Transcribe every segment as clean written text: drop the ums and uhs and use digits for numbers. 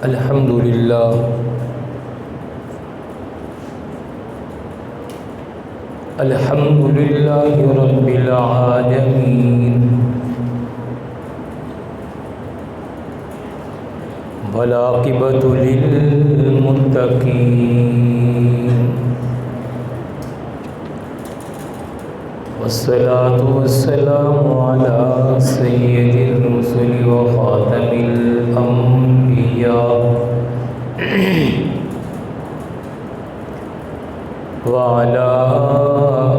الحمد للہ الحمد للہ رب العالمین والعاقبۃ للمتقین والصلاة والسلام علی سید الرسل وخاتم الانبیاء وعلى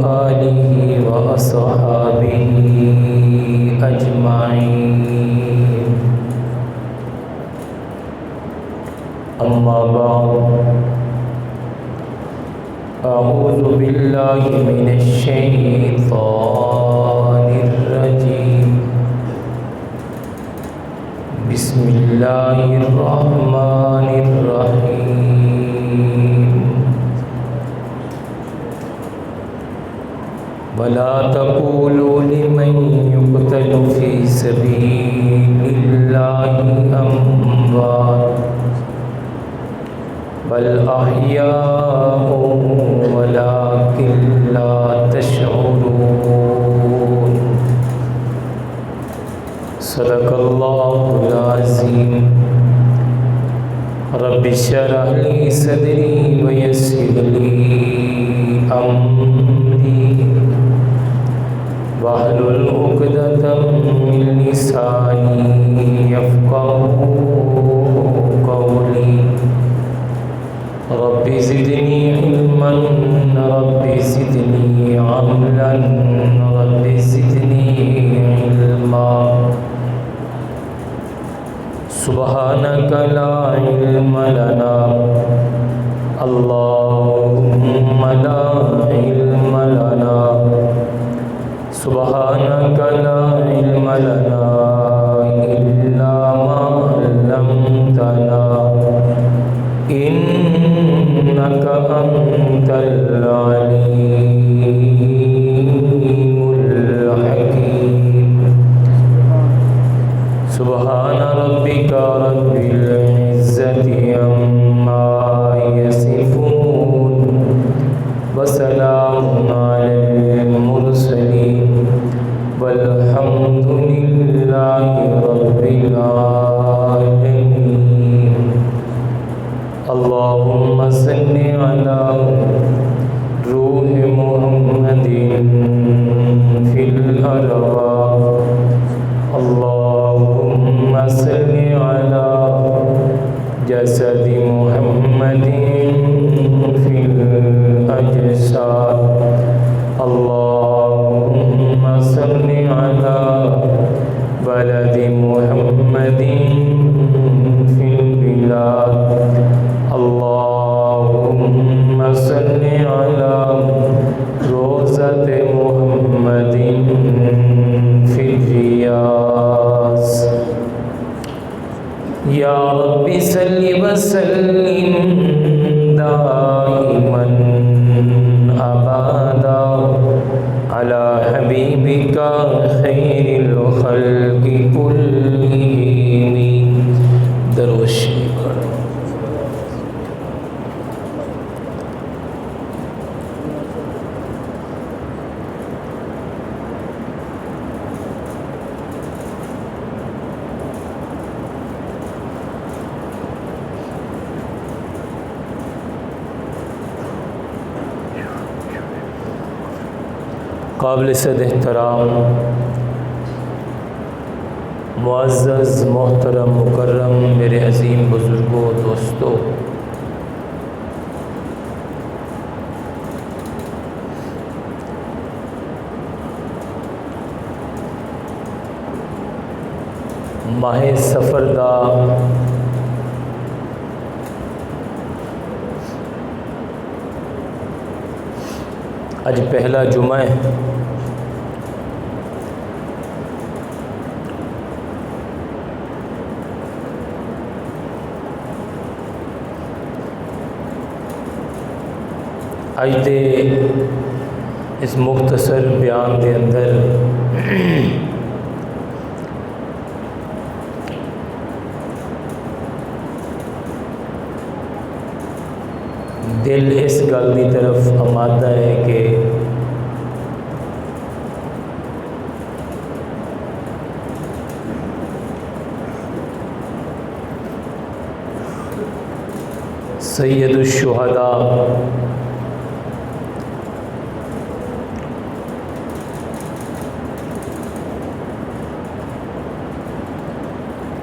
آلہ واصحابہ اجمعین اما بعد اعوذ باللہ من الشیطان الرجیم بسم اللہ الرحمن الرحیم ولا تقولوا لمن يقتل في سبيل الله أموات بل أحياء ولكن لا تشعرون صدق الله العظيم رب اشرح لي صدري ويسر لي أمري واحلل عقدة من لساني يفقهوا قولي رب زدني علما رب زدني عملا رب زدني علما سبحانك لا علم لنا اللهم لا علم لنا سبحانك لا علم لنا إلا ما علمتنا إنك أنت العليم الحكيم سبحان ربك رب العزة عما يصفون وسلام على المرسلين والحمد لله رب العالمين اللهم صل على روح محمد في الأرواح اللهم صل على جسد محمد في الأجساد اللهم صل على بلد محمد في البلاد اللهم صل على روضة محمد في الرياض یا رب صل وسلم دائما ابدا على حبیبک خیر الخلق کلہم درود شریف پڑھو. قابل صد احترام معزز محترم مکرم میرے عظیم بزرگوں دوستوں، ماہ سفر دا اج پہلا جمعہ ہے. اج دے اس مختصر بیان دے اندر دل اس گل کی طرف آمادہ ہے کہ سید الشہداء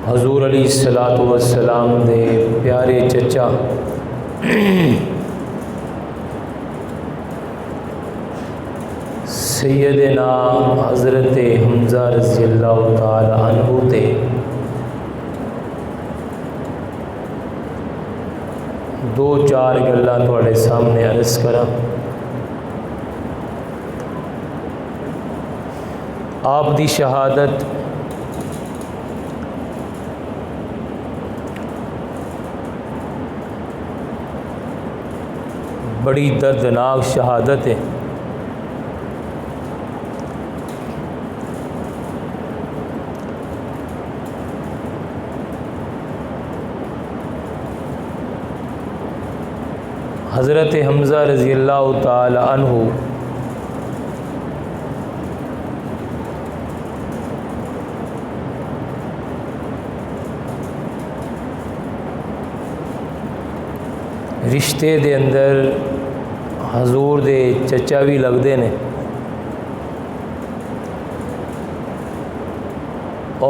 حضور علیہ الصلوۃ والسلام دے پیارے چچا سیدنا حضرت حمزہ رضی اللہ تعالی عنہ تے دو چار گلاں تواڈے سامنے عرض کراں۔ آپ دی شہادت بڑی دردناک شہادت ہے۔ حضرت حمزہ رضی اللہ تعالی عنہ رشتے دے اندر حضور دے چچا بھی لگتے ہیں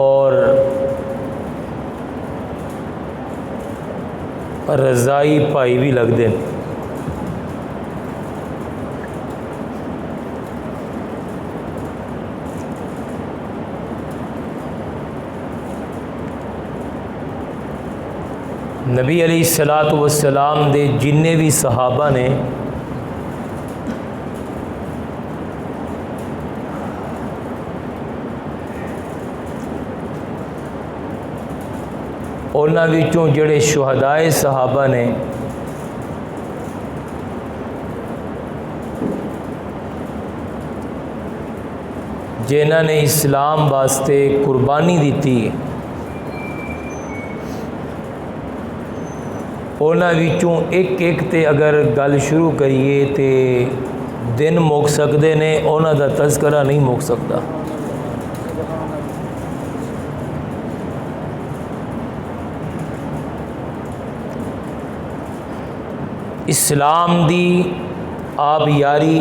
اور رضائی بھائی بھی لگتے ہیں۔ نبی علیہ الصلوۃ والسلام دے جننے بھی صحابہ نے انہاں وچوں جڑے شہدائے صحابہ نے جنہاں نے اسلام واسطے قربانی دیتی انہاں وچوں ایک ایک تے اگر گل شروع کریے تے دن مک سکتے نے، انہاں دا تذکرہ نہیں مک سکتا۔ اسلام دی آپ یاری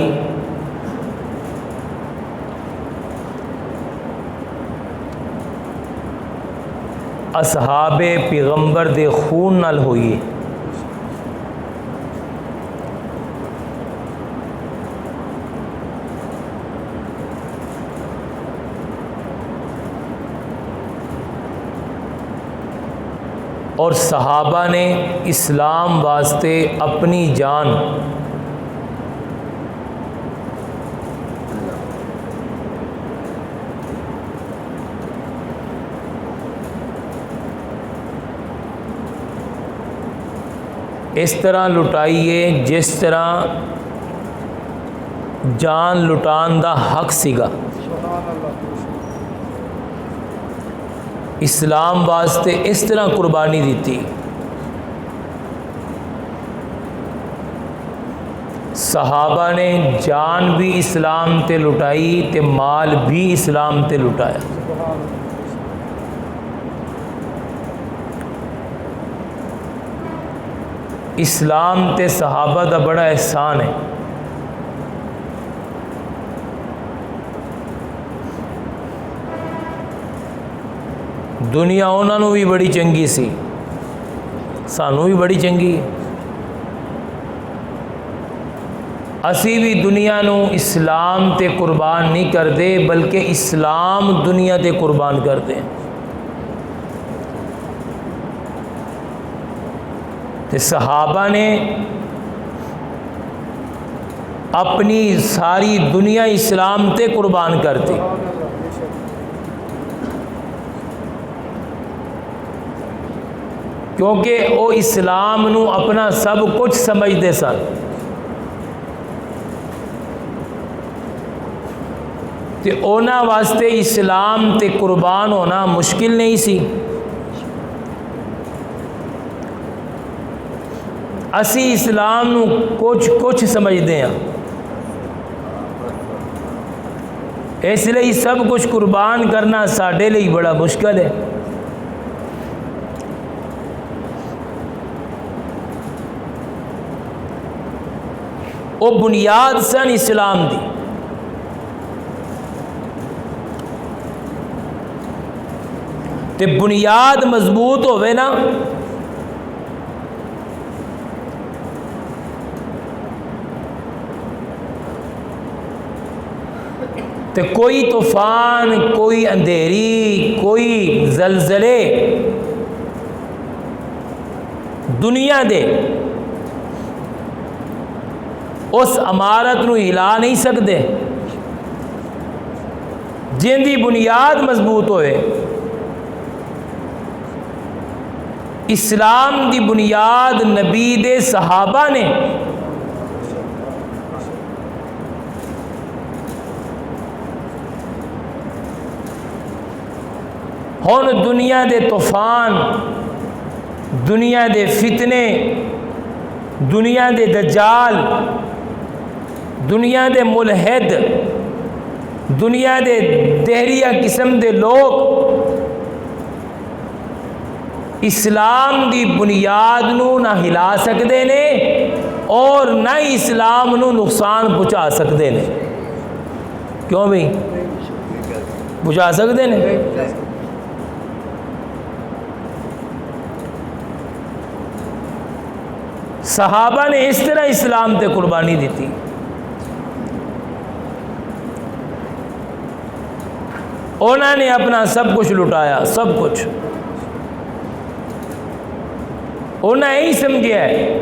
اصحاب پیغمبر دے خون نال ہوئی، اور صحابہ نے اسلام واسطے اپنی جان اس طرح لٹائی ہے جس طرح جان لٹان دا حق سیگا۔ اسلام واسطے اس طرح قربانی دیتی، صحابہ نے جان بھی اسلام تے لٹائی تے مال بھی اسلام تے لٹایا۔ اسلام تے صحابہ دا بڑا احسان ہے۔ دنیا انہوں نے بھی بڑی چنگی سی، سانوں بھی بڑی چنگی ہے۔ اسی بھی دنیا نو اسلام تے قربان نہیں کرتے بلکہ اسلام دنیا تے قربان کرتے ہیں۔ تے صحابہ نے اپنی ساری دنیا اسلام تے قربان کرتی، کیونکہ وہ اسلام نو اپنا سب کچھ سمجھتے سن۔ تے اونا واسطے اسلام تے قربان ہونا مشکل نہیں سی۔ اسی اسلام نو کچھ سمجھتے ہیں، اس لیے سب کچھ قربان کرنا ساڈے لیے بڑا مشکل ہے۔ وہ بنیاد سن اسلام دی، تے بنیاد مضبوط ہوئے نا تے کوئی طوفان، کوئی اندھیری، کوئی زلزلے دنیا دے اس عمارت نو ہلا نہیں سکتے جن دی بنیاد مضبوط ہوئے۔ اسلام دی بنیاد نبی دے صحابہ نے ہن دنیا دے طوفان، دنیا دے فتنے، دنیا دے دجال، دنیا دے ملحد، دنیا دے دہریہ قسم دے لوگ اسلام دی بنیاد نو نہ ہلا سکتے نے اور نہ ہی اسلام نو نقصان پہنچا سکتے نے۔ کیوں بھئی؟ پہنچا سکتے نے؟ صحابہ نے اس طرح اسلام تے قربانی دیتی۔ انہوں نے اپنا سب کچھ لٹایا، سب کچھ۔ انہیں یہی سمجھا ہے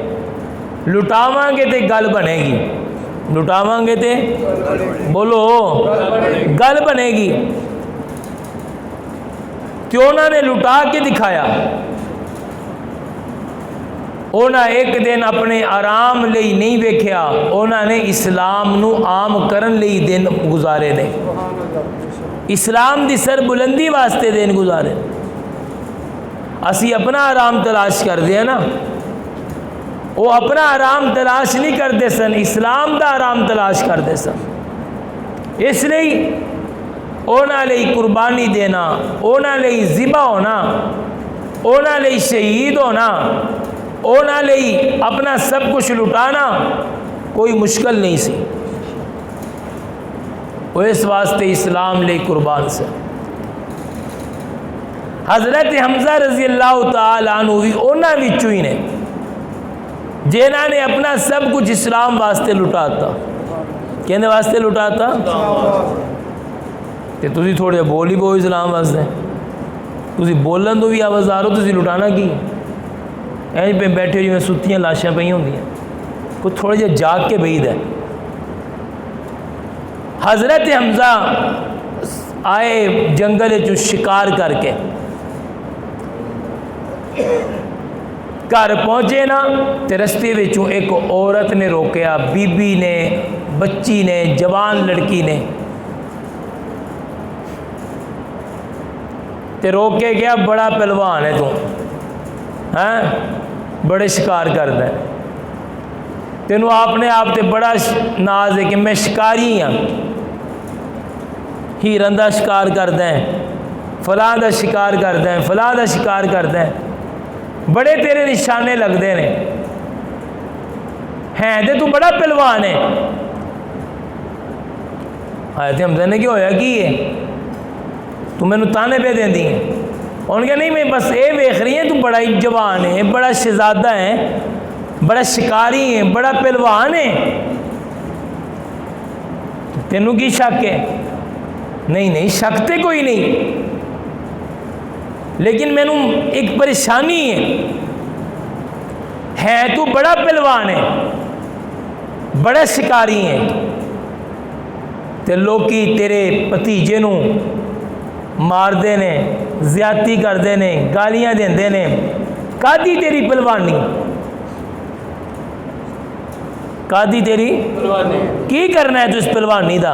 لٹاواں گے تے گل بنے گی، لٹاواں گے تے بولو گل بنے گی۔ تو انہوں نے لٹا کے دکھایا۔ انہاں ایک دن اپنے آرام لئی نہیں ویکھیا، انہوں نے اسلام نو عام کرن لئی دن گزارے نے، اسلام دی سر بلندی واسطے دن گزارے۔ اسی اپنا آرام تلاش کرتے ہیں نا، وہ اپنا آرام تلاش نہیں کرتے سن، اسلام دا آرام تلاش کرتے سن۔ اس لیے انہاں لئی قربانی دینا، انہاں لئی ذبح ہونا، انہاں لئی شہید ہونا، انہاں لئی اپنا سب کچھ لٹانا کوئی مشکل نہیں سی۔ وہ اس واسطے اسلام لئی قربان سے۔ حضرت حمزہ رضی اللہ تعالی عنہ بھی انہاں وچوں ہی نے جنہاں نے اپنا سب کچھ اسلام واسطے لٹاتا۔ کہنے واسطے لٹاتا؟ کہ تسی تھوڑے بول ہی بو اسلام واسطے، تسی بولن تو بھی آوازار ہو، تسی لٹانا کی این پہ بیٹھے جو ستیاں لاشاں پہ ہوں دیا، کوئی تھوڑے جا جاگ کے بعید ہے۔ حضرت حمزہ آئے جنگل جو شکار کر کے گھر پہنچے نا تے رستے وچوں ایک عورت نے روکیا، بی بی نے، بچی نے، جوان لڑکی نے، تے روک کے گیا بڑا پہلوان ہے تو، ہاں بڑے شکار کرتا ہے، تینوں آپ نے آپ تے بڑا ناز ہے کہ میں شکاری ہاں، ہیرن دا شکار کرتا ہے، فلاں دا شکار کرتا ہے، فلاں دا شکار کرتا ہے، بڑے تیرے نشانے لگتے ہیں تے تو بڑا پہلوان ہے۔ حضرت حمزہ نے کیا ہویا کی ہے تو میں نے تانے پہ دیں دی ہیں؟ انہوں نے کہا نہیں میں بس اے ویکھ رہی ہیں تو بڑا ہی جوان ہے، بڑا شہزادہ ہے، بڑا شکاری ہے، بڑا پہلوان ہے، تینوں کی شک ہے؟ نہیں شک تے کوئی نہیں، لیکن میں نے ایک پریشانی ہے تو بڑا پہلوان ہے، بڑا شکاری ہے، تے لوکی تیرے بھتیجے نو مار دے نے، زیادتی کر دے نے، گالیاں دیندے نے، کادی تیری پہلوانی؟ کادی تیری کی کرنا ہے تو اس پہلوانی دا؟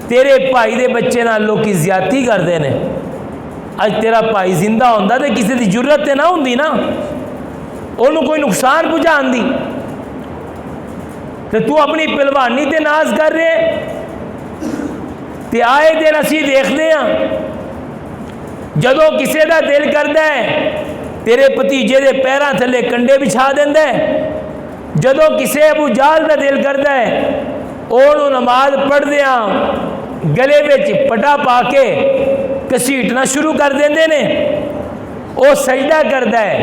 تیرے بھائی دے بچے نال لوکی زیادتی کر دے نے، اج تیرا بھائی زندہ ہوندا تے کسی دی جرت تے نہ ہوندی نا، انہوں کوئی نقصان پہنچان دی تو اپنی پہلوانی تے ناز کر رہے تے آئے دن اسی دیکھتے ہیں جدو کسے دا دل کردا ہے تیرے بھتیجے دے پیراں تھلے کنڈے بچھا دیندا ہے، جدو کسے ابو جہل دا دل کردا ہے انہوں نماز پڑھدیاں گلے وچ پٹا پا کے کسیٹنا شروع کر دیندے نے، وہ سجدہ کردا ہے،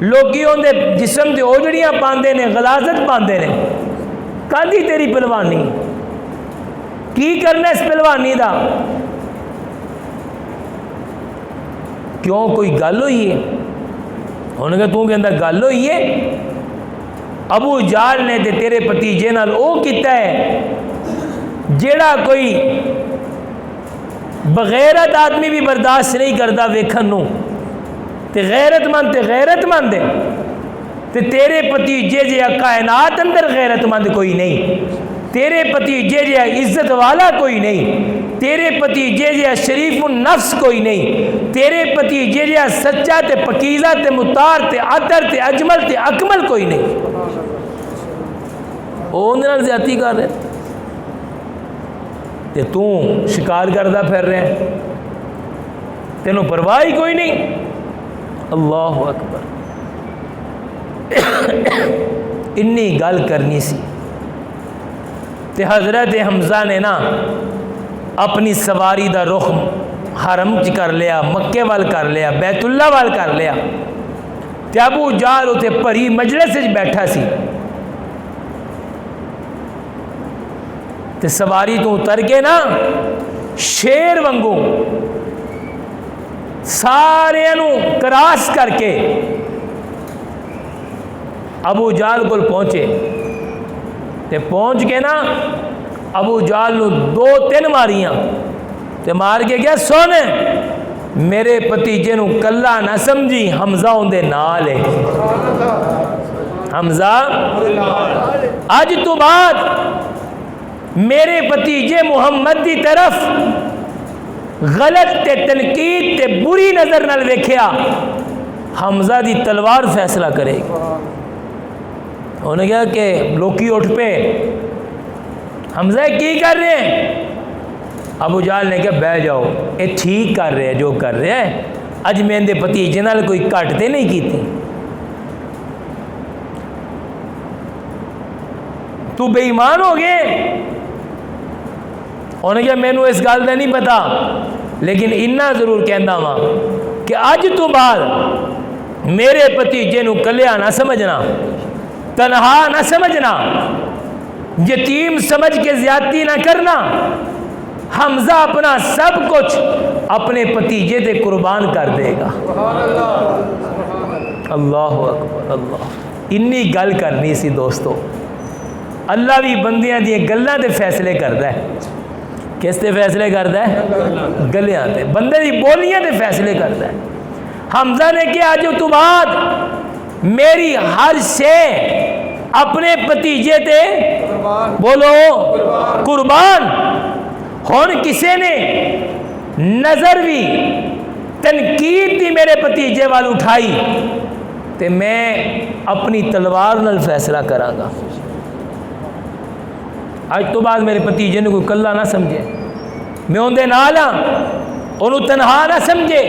لوکی ان دے جسم تے اوجڑیاں پاندے نے، غلاظت پاندے نے، کادی تیری پہلوانی کی کرنا اس پہلوانی دا؟ کیوں کوئی گل ہوئی ہے؟ انہوں نے کہا تو کہندا گل ہوئی ہے؟ ابو جہل نے تے تیرے بھتیجے نال او کیتا ہے جیڑا کوئی بغیرت آدمی بھی برداشت نہیں کرتا ویکھن نو، تے غیرت مند ہے، تے تیرے بھتیجے جہا کائنات اندر غیرت مند کوئی نہیں، تیرے بھتیجے جہا عزت والا کوئی نہیں، تیرے بھتیجے جہا شریف النفس کوئی نہیں، تیرے بھتیجے جہا سچا تے پکیزہ تے مطار تے عطر تے اجمل تے اکمل کوئی نہیں، وہ اندر نال زیادتی کر رہے تے تو شکار کردہ پھر رہے، تینوں پرواہ ہی کوئی نہیں۔ اللہ اکبر، انی گل کرنی سی تے حضرت حمزہ نے نا اپنی سواری دا رخ حرم چ کر لیا، مکے وال کر لیا، بیت اللہ وال کر لیا، تے ابو جہل اتنے بھری مجلس وچ بیٹھا سی، تے سواری تو اتر کے نا شیر وانگو سارے نو کراس کر کے ابو جہل کول پہنچے، تے پہنچ کے نا ابو جہل نو 2-3 ماریاں، تے مار کے کیا سن میرے بھتیجے نو کلا نہ سمجھی، حمزہ اندے نال ہے، حمزہ اج تو بعد میرے بھتیجے محمد دی طرف غلط تے تنقید تے بری نظر نال ویکھیا، حمزہ دی تلوار فیصلہ کرے گی۔ انہوں نے کہا کہ لوکی اٹھ پہ حمزہ کی کر رہے ہیں؟ ابو جہل نے کہا بہ جاؤ، یہ ٹھیک کر رہے ہیں جو کر رہے ہیں، اج میں اندے بھتیجے نال کوئی گھٹ تے نہیں کیتی، تو بے ایمان ہو گئے۔ انہوں نے کہا مینوں اس گل کا نہیں پتا، لیکن اتنا ضرور کہندا ہاں کہ اج تو بعد میرے بھتیجے نو کلیا نہ سمجھنا، تنہا نہ سمجھنا، یتیم سمجھ کے زیادتی نہ کرنا، حمزہ اپنا سب کچھ اپنے بھتیجے تے قربان کر دے گا۔ اللہ اکبر، اللہ، انی گل کرنی سی دوستو۔ اللہ بھی بندیاں دی گلاں تے فیصلے کردا ہے، کس تے فیصلے کردا ہے؟ گلیاں تے، بندے دی بولیاں تے فیصلے کردا ہے۔ حمزہ نے کہا اج تو بعد میری ہر شے اپنے بھتیجے تے بولو قربان۔ ہن کسے نے نظر بھی تنقید دی میرے بھتیجے وال اٹھائی تے میں اپنی تلوار نال فیصلہ کراں گا۔ اج تو بعد میرے بھتیجے نے کوئی کلا نہ سمجھے، میں اندے نال ہاں، انہوں تنہا نہ سمجھے۔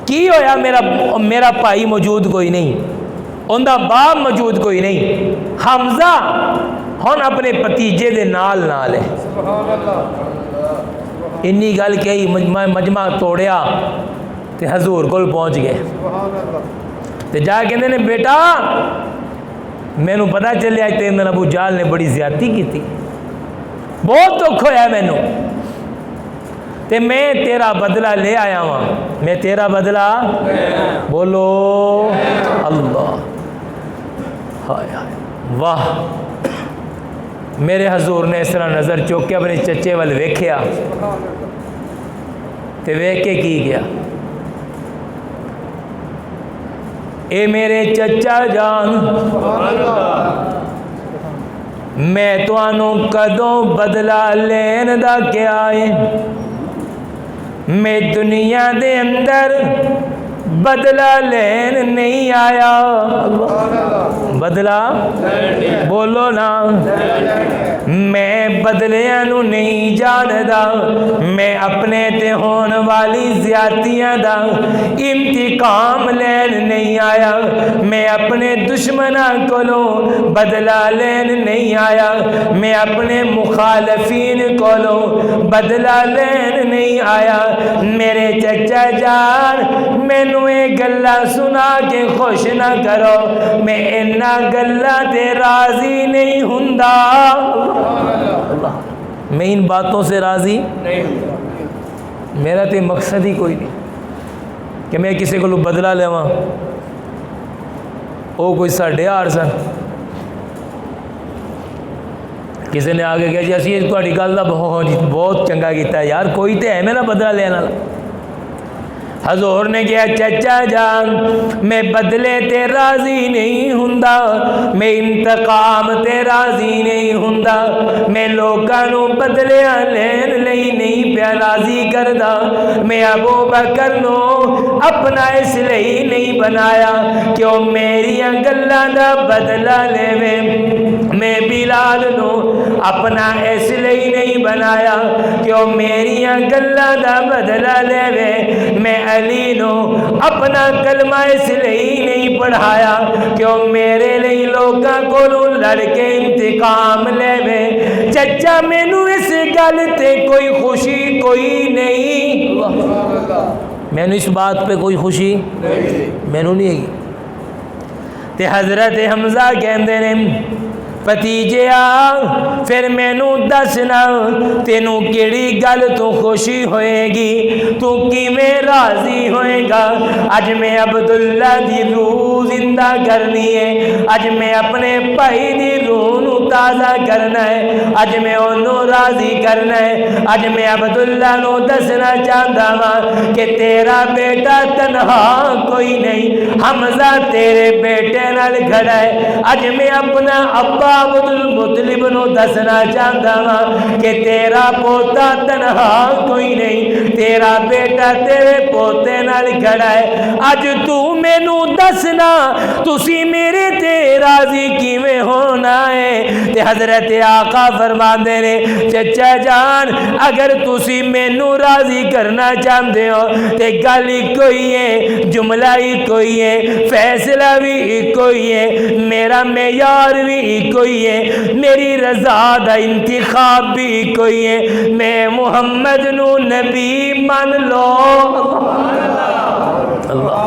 کی ہویا میرا بھائی موجود کوئی نہیں، اندہ باپ موجود کوئی نہیں، حمزہ ہن اپنے بھتیجے دے نال نال ہے۔ انی گل کہی، مجمع توڑیا تے حضور کول پہنچ گئے، تے جا کہندے نے بیٹا مینوں پتہ چلیا تیرے نال ابو جہل نے بڑی زیادتی کی، بہت دکھ ہویا مینوں، تے میں تیرا بدلہ لے آیا ہاں، میں تیرا بدلہ بولو اللہ، ہائے ہائے واہ۔ میرے حضور نے اس طرح نظر چوک کے اپنے چچے وال ویکھیا تے ویکھ کے کی گیا، اے میرے چچا جان میں توانوں کدوں بدلہ لین دا کیا ہے، میں دنیا دے اندر بدلہ لین نہیں آیا. بدلہ بولو نا. میں بدلیاں نو نہیں جاندا, میں اپنے تے ہون والی زیادتیاں دا انتقام لین نہیں آیا. میں اپنے دشمناں کولوں بدلہ لین نہیں آیا. میں اپنے مخالفین کولوں بدلہ لین نہیں آیا. میرے چچا جان مینوں اے گلاں سنا کے خوش نہ کرو, میں انہاں گلاں تے راضی نہیں ہوندا. میں ان باتوں سے راضی نہیں ہوں. میرا تے مقصد ہی کوئی نہیں کہ میں کسی کو بدلہ لیواں. وہ کوئی 8.5 سن, کسی نے آگے کہا جی اسی تہاڈی گل دا بہت چنگا کیتا ہے یار, کوئی تے ہے میرا بدلہ لینے والا. حضور نے کہا چچا جان میں بدلے تے راضی نہیں ہوندا, میں انتقام تے راضی نہیں ہوندا, میں لوکاں نو بدلیاں لین لئی نہیں پیا راضی کردا. میں ابو بکر نو اپنا اس لئی نہیں بنایا کہ وہ میریاں گلاں دا بدلہ لے. میں بلال نو اپنا اس لئی نہیں بنایا کہ وہ میریاں گلاں دا بدلہ لے. میں علی نو اپنا کلمہ اس لئی نہیں پڑھایا کہ وہ میرے لئی لوکاں کولوں لڑ کے انتقام لے. چچا مینوں اس گل تے کوئی خوشی کوئی نہیں, مینوں اس بات پہ کوئی خوشی مینوں نہیں ہے. تے حضرت حمزہ کہندے نے بھتیجیا پھر مینوں دسنا تینوں کیڑی گل تو خوشی ہوئے گی, تو کیویں راضی ہوئے گا. اج میں عبداللہ دی روح زندہ کرنی ہے, اج میں اپنے بھائی دی روح نو تازہ کرنا ہے, اج میں انہوں راضی کرنا ہے. اج میں عبداللہ نو دسنا چاہتا ہاں کہ تیرا بیٹا تنہا کوئی نہیں, حمزہ تیرے بیٹے نال کھڑا ہے. اج میں اپنا ابا عبد المطلب نو دسنا چاہتا ہاں کہ تیرا پوتا تنہا کوئی نہیں, تیرا بیٹا تیرے پوتے نال کھڑا ہے. اج تو مینوں دسنا تسی میرے تے راضی کیویں ہونا ہے. تے حضرت آقا فرماندے نے چچا جان اگر تسی مینوں راضی کرنا چاہتے ہو تے گل ہی کوئی ہے, جملہ ہی کوئی ہے, فیصلہ بھی کوئی ہے, میرا معیار بھی کوئی ہے, میری رضا دا انتخاب بھی کوئی ہے. میں محمد نو نبی مان لو. اللہ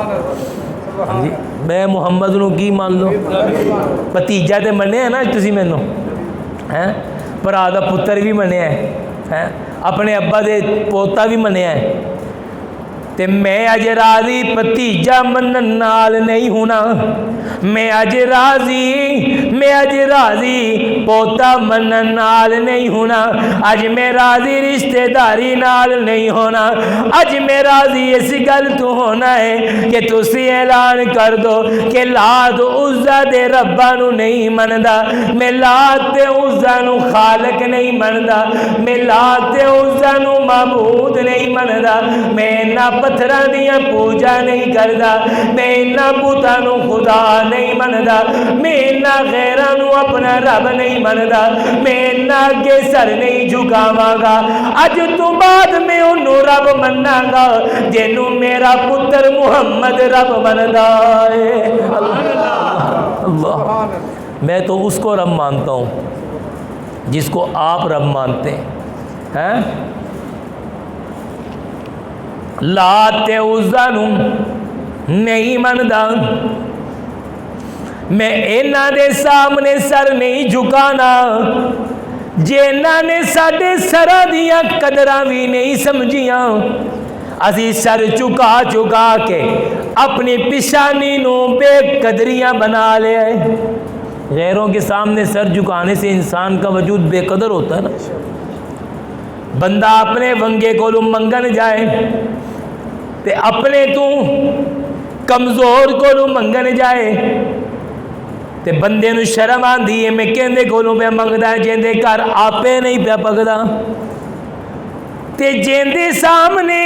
میں محمد نو کی مان لو. بھتیجا تے منیا ہے نا تسی مینوں, ہیں بھرا دا پتر بھی منیا ہے, اپنے ابا دے پوتا بھی منیا ہے. تے میں اج راضی بھتیجا منن نال نہیں ہونا, میں اج راضی پوتا منن نال نہیں ہونا, اج میں راضی رشتہ داری نال نہیں ہونا. اج میں راضی اس گل تو ہونا ہے کہ تسی اعلان کر دو کہ لات عزا دے ربا نو نہیں مندا, میں لات تے عزا نو خالق نہیں مندا, میں لات تے عزا نو معبود نہیں مندا, میں نہ پتھراں دیاں پوجا نہیں کردا, میں نہ بتاں نو خدا نہیں مندا, میں نہ غیراں نو اپنا رب نہیں مندا, میں نہ اگے سر نہیں جھکاواں گا. اج تو بعد میں انہوں رب مننا گا جنوں میرا پتر محمد رب مندا ہے. اللہ میں تو اس کو رب مانتا ہوں جس کو آپ رب مانتے ہیں. لات تے عزا نو نہیں مندا, میں انہاں دے سامنے سر نہیں جھکانا جے انہاں نے ساڈے سراں دیاں قدراں بھی نہیں سمجھیاں. اسی سر چکا کے اپنی پیشانی نو بے قدریاں بنا لے. غیروں کے سامنے سر جھکانے سے انسان کا وجود بے قدر ہوتا ہے نا. بندہ اپنے ونگے کو منگن جائے تے اپنے تو کمزور کو منگن جائے تے بندے نو شرم آندی ہے میں کہندے کولوں پہ منگدا ہے جیندے گھر آپے نہیں پیا پکدا. تے جیندے سامنے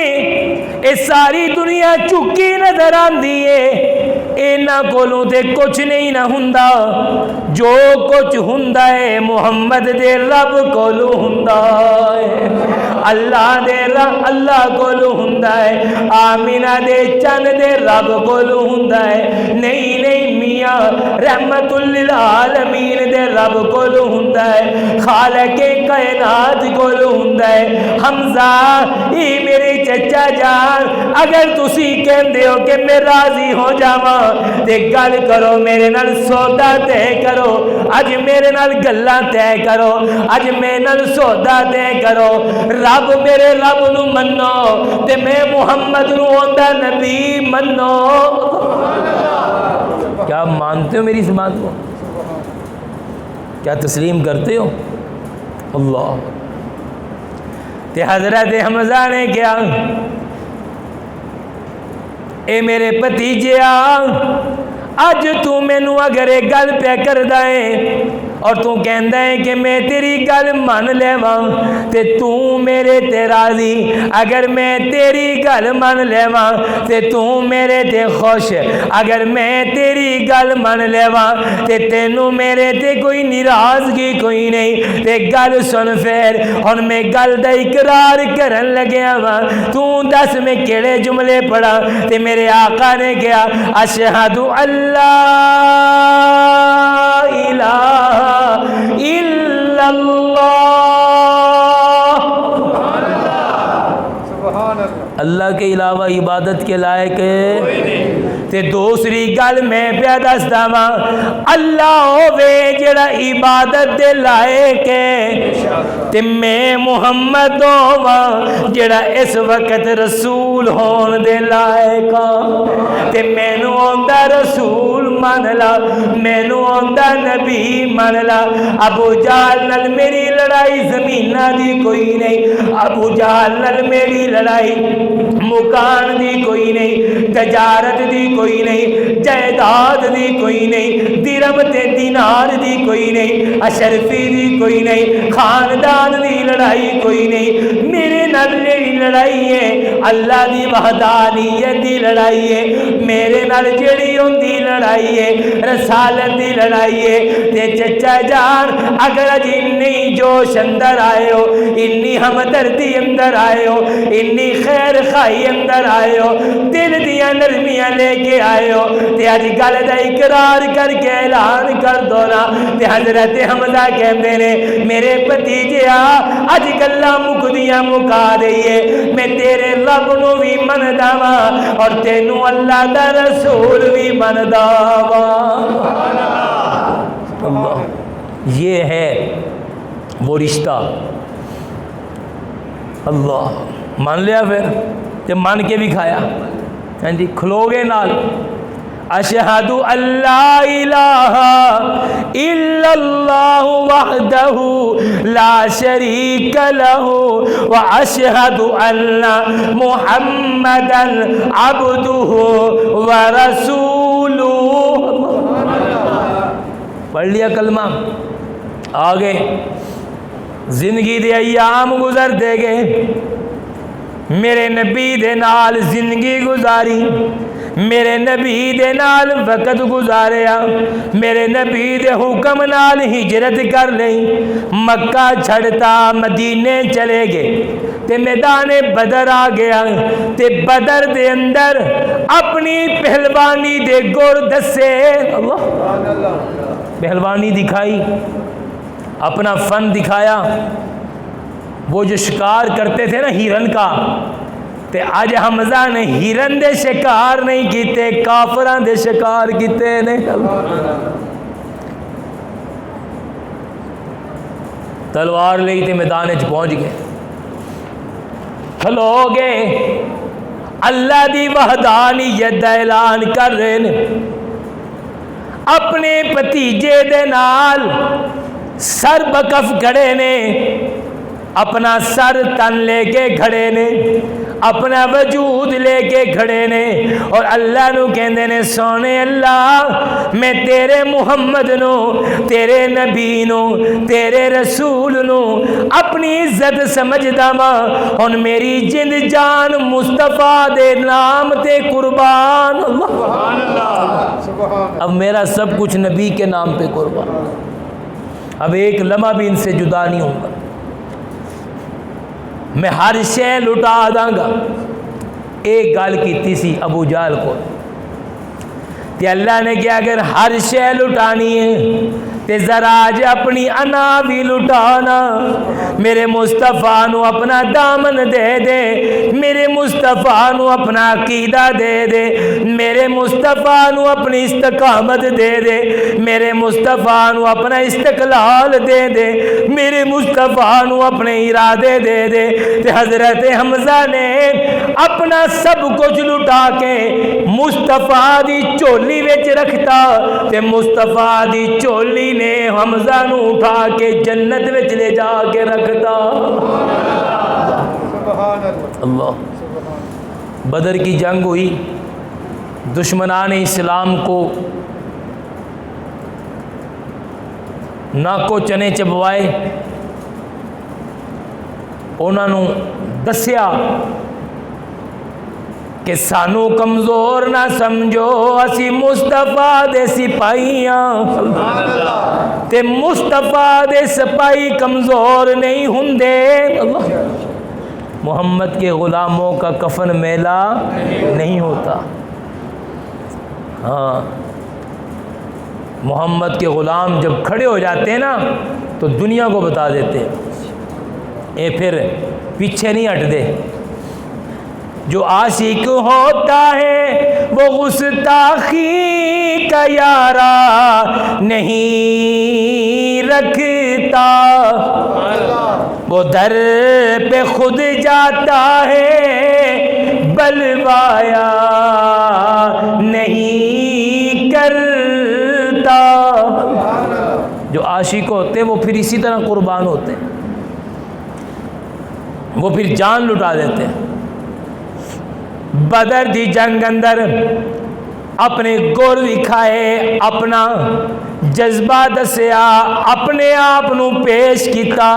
اے ساری دنیا چکی نظر آندی ہے انہاں کولوں تے کچھ نہیں نہ ہوندا جو کچھ ہوندا ہے محمد دے رب کولوں ہوندا ہے اللہ دے رب اللہ کولوں ہوندا ہے آمینہ دے چند دے رب کولوں ہوندا ہے نہیں نہیں میاں رحمت للعالمین دے رب کولوں ہوندا ہے خالق کائنات کولوں ہوندا ہے حمزہ ای میرے چچا جان اگر تسی کہندے ہو کہ میں راضی ہو جاواں تے گل کرو میرے نال سودا طے کرو اج میرے نال گلاں طے کرو اج میرے نال سودا طے کرو رب میرے رب نو منو تے میں محمد نو ہوندا نبی منو کیا مانتے ہو میری اس بات کو کیا تسلیم کرتے ہو اللہ تے حضرت حمزہ نے کیا اے میرے بھتیجیا اج تو مینوں اگر ایک گل پہ کردا ہے اور تو کہندا ہے کہ میں تیری گل مان لیواں تے تو میرے تے راضی اگر میں تیری گل مان لیواں تے تو میرے تے خوش اگر میں تیری گل مان لیواں تے تینوں میرے تے کوئی ناراضگی کوئی نہیں تے گل سن پھر ہن میں گل دا اقرار کرن لگیا وا تو دس میں کیڑے جملے پڑھا تے میرے آقا نے کہا اشہد اللہ الہ الا اللہ اللہ کے علاوہ عبادت کے لائق تے دوسری گل میں پیا دسدا واں اللہ ہووے جڑا عبادت دے لائق ہے تے میں محمد ہوواں جڑا اس وقت رسول ہون دے لائق ہاں تے مینوں آندا رسول مان لا مینوں آندا نبی مان لا ابو جہل نال میری لڑائی زمیناں دی کوئی نہیں ابو جہل نال میری لڑائی مکان دی کوئی نہیں تجارت دی کوئی نہیں جائیداد دی کوئی نہیں درہم تے دینار دی کوئی نہیں اشرفی دی کوئی نہیں خاندان دی لڑائی کوئی نہیں میرے نال میری لڑائی ہے اللہ دی وحدانیت دی لڑائی ہے میرے نال جڑی ہوندی لڑائی ہے رسالت دی لڑائی ہے تے چچا جان اگر اج انی جوش اندر آئے ہو انی ہمدردی اندر آئے ہو انی خیر خائی اندر آئے ہو دل دیاں نرمیاں لے کے آئے ہو تے اج گل دا اقرار کر کے اعلان کر دو نا تے حضرت حمزہ کہندے نے میرے بھتیجیا اج گلاں مکدیاں مکا دئیے میں تیرے رب نو بھی مندا واں اور تینوں اللہ دا رسول بھی مندا واں اللہ یہ ہے وہ رشتہ اللہ مان لیا پھر تے مان کے بھی کھایا ہاں جی کھلو گے نال اشہد اللہ الہ الا اللہ وحدہ لا شریک لہ واشہد ان محمدا عبدہ ورسولہ پڑھ لیا کلمہ آگے زندگی دے ایام گزر دے گئے میرے نبی دے نال زندگی گزاری میرے نبی دے نال وقت گزاریا میرے نبی دے حکم نال ہجرت کر لئی مکہ چھڑتا مدینے چلے گئے تے میدان بدر آ گیا تے بدر دے اندر اپنی پہلوانی دے گر دسے اللہ پہلوانی دکھائی اپنا فن دکھایا وہ جو شکار کرتے تھے نا ہرن کا تے آج حمزہ نے ہرن دے شکار نہیں کیتے کافران دے شکار کیتے نے تلوار لئی تے میدان وچ پہنچ گئے کھلو گئے اللہ دی وحدانیت دا اعلان کر رہے نے اپنے بھتیجے دے نال سر بکف کھڑے نے اپنا سر تن لے کے کھڑے نے اپنا وجود لے کے کھڑے نے اور اللہ نو کہندے نے سونے اللہ میں تیرے محمد نو تیرے نبی نو تیرے رسول نو اپنی عزت سمجھدا وا ہن میری جند جان مصطفیٰ دے نام تے قربان اللہ سبحان اللہ اب میرا سب کچھ نبی کے نام پہ قربان اب ایک لمحہ بھی ان سے جدا نہیں ہوں گا میں ہر شے لٹا داں گا ایک گل کیتی سی ابو جہل کو کہ اللہ نے کیا اگر ہر شے لٹانی ہے تے ذرا آج اپنی انا بھی لٹانا میرے مصطفیٰ نو اپنا دامن دے دے میرے مصطفیٰ نو اپنا عقیدہ دے دے میرے مصطفیٰ نو اپنی استقامت دے دے میرے مصطفیٰ نو اپنا استقلال دے دے میرے مصطفیٰ نو اپنے ارادے دے دے تے حضرت حمزہ نے اپنا سب کچھ لٹا کے مصطفیٰ دی چولی وچ رکھتا تے مصطفیٰ دی چولی نے حمزہ نو اٹھا کے جنت وچ لے جا کے رکھتا اللہ بدر کی جنگ ہوئی دشمنان اسلام کو ناکو چنے چبوائے انہوں نے دسیا کہ سانو کمزور نہ سمجھو اسی مصطفیٰ دے سپاہیاں تے مصطفیٰ دے سپاہی کمزور نہیں ہوندے اللہ محمد کے غلاموں کا کفن میلا نہیں ہوتا ہاں محمد کے غلام جب کھڑے ہو جاتے ہیں نا تو دنیا کو بتا دیتے ہیں اے پھر پیچھے نہیں ہٹتے جو عاشق ہوتا ہے وہ گستاخی کا یارا نہیں رکھتا وہ در پہ خود جاتا ہے بلوایا نہیں کرتا جو عاشق ہوتے ہیں وہ پھر اسی طرح قربان ہوتے ہیں وہ پھر جان لٹا دیتے ہیں بدر دی جنگ اندر اپنے گر دکھائے اپنا جذبہ دسیا اپنے آپ نو پیش کیتا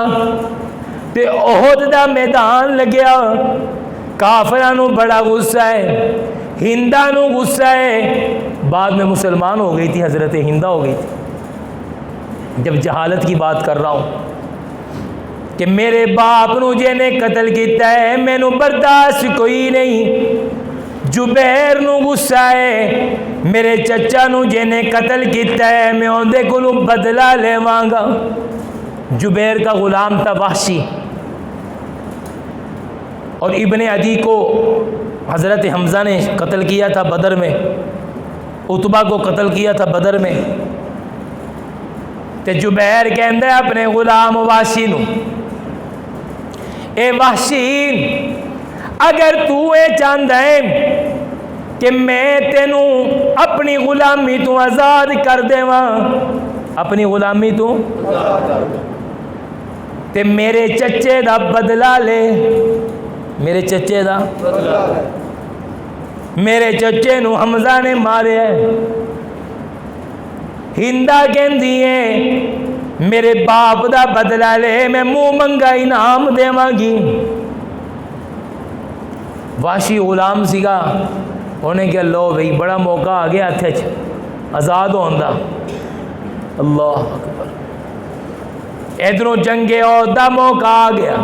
تے احد دا میدان لگیا کافراں نو بڑا غصہ ہے ہندا نو غصہ ہے بعد میں مسلمان ہو گئی تھی حضرت ہندا ہو گئی تھی جب جہالت کی بات کر رہا ہوں کہ میرے باپ نو جے نے قتل کیتا ہے مینوں برداشت کوئی نہیں جبیر نو غصہ ہے میرے چچا نو جے نے قتل کیتا ہے میں اندے کولوں بدلہ لیواں گا جبیر کا غلام تھا وحشی اور ابن عدی کو حضرت حمزہ نے قتل کیا تھا بدر میں عتبہ کو قتل کیا تھا بدر میں تے جبیر کہندا ہے اپنے غلام وحشی نو اے وحشی اگر تو اے چاہندا ہے کہ میں تینوں اپنی غلامی تو آزاد کر دیواں اپنی غلامی تو تے میرے چچے دا بدلہ لے میرے چچے دا میرے چچے نو حمزہ نے مارے ہندا کہندی ہے میرے باپ دا بدلہ لے میں منہ منگا انعام دیواں گی واشی غلام سیگا انہیں کہ لو بھئی بڑا موقع آ گیا ہتھے آزاد ہوندا اللہ اکبر ادھروں جنگ عہد دا موقع آ گیا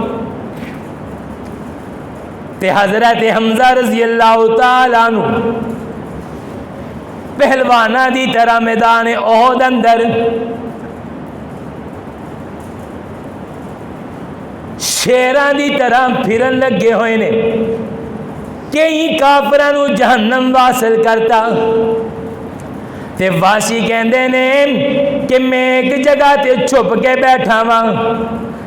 تے حضرت حمزہ رضی اللہ تعالیٰ عنہ پہلوانا دی طرح میدان عہد اندر شیران دی طرح پھرن لگے ہوئے نے کئی کافرانو جہنم واصل کرتا تے واشی کہندے نے کہ میں ایک جگہ تے چھپ کے بیٹھا وا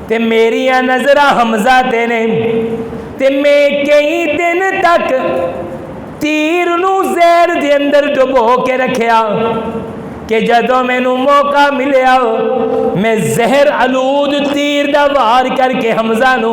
تے میری نظرہ حمزہ تے نے تے میں کئی دن تک تیر نو زہر دے اندر ڈبو کے رکھیا کہ جدوں مینوں موقع ملیا میں زہر آلود تیر دا وار کر کے حمزہ نو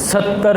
70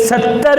70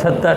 70।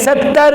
70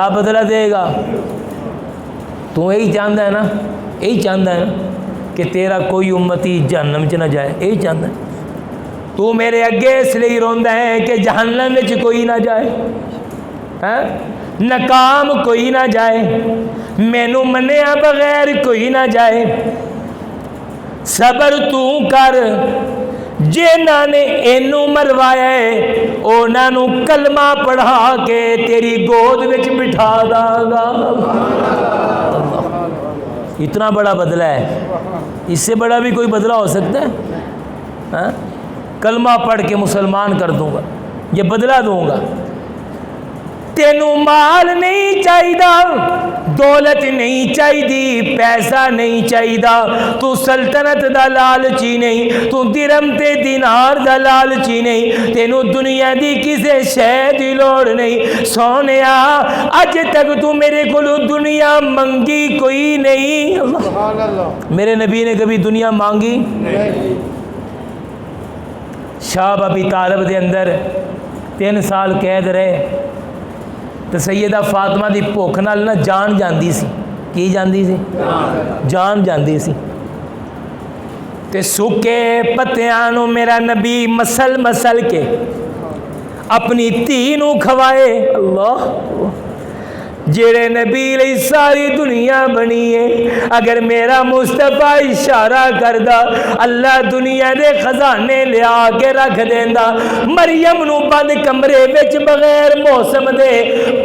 کیا بدلہ دے گا؟ تو یہی چاہتا ہے نا، یہی چاہتا ہے نا کہ تیرا کوئی امتی جہنم چ نہ جائے، یہی چاہتا ہے۔ تو میرے اگے اس لیے روندا ہے کہ جہنم وچ کوئی نہ جائے، ناکام کوئی نہ جائے، مینوں منیا بغیر کوئی نہ جائے۔ صبر تو کر، جنہاں نے اینوں مروایا ہے انہاں نوں کلمہ پڑھا کے تیری گود وچ بٹھا داں گا۔ اتنا بڑا بدلہ ہے، اس سے بڑا بھی کوئی بدلہ ہو سکتا ہے؟ کلمہ پڑھ کے مسلمان کر دوں گا، یہ بدلہ دوں گا۔ تینوں مال نہیں چاہیے، دولت نہیں چاہیے، پیسہ نہیں چاہیے، تو سلطنت دا لالچی نہیں، تو درہم تے دینار دا لالچی نہیں، تینوں دنیا دی کسے شے دی لوڑ نہیں۔ سونیا اج تک تو میرے کولوں دنیا منگی کوئی نہیں۔ میرے نبی نے کبھی دنیا مانگی؟ شاہ ابی طالب دے اندر 3 سال قید رہے تو سیدہ فاطمہ دی بھوک نال نہ جان جاندی سی۔ کی جاندی سی؟ جان جاندی سی۔ تے سکے پتیاں نو میرا نبی مسل مسل کے اپنی دھی نو کھوائے۔ اللہ، جڑے نبی لئی ساری دنیا بنی ہے، اگر میرا مصطفیٰ اشارہ کردا اللہ دنیا دے خزانے لیا کے رکھ دیندا۔ مریم نو بند کمرے وچ بغیر موسم دے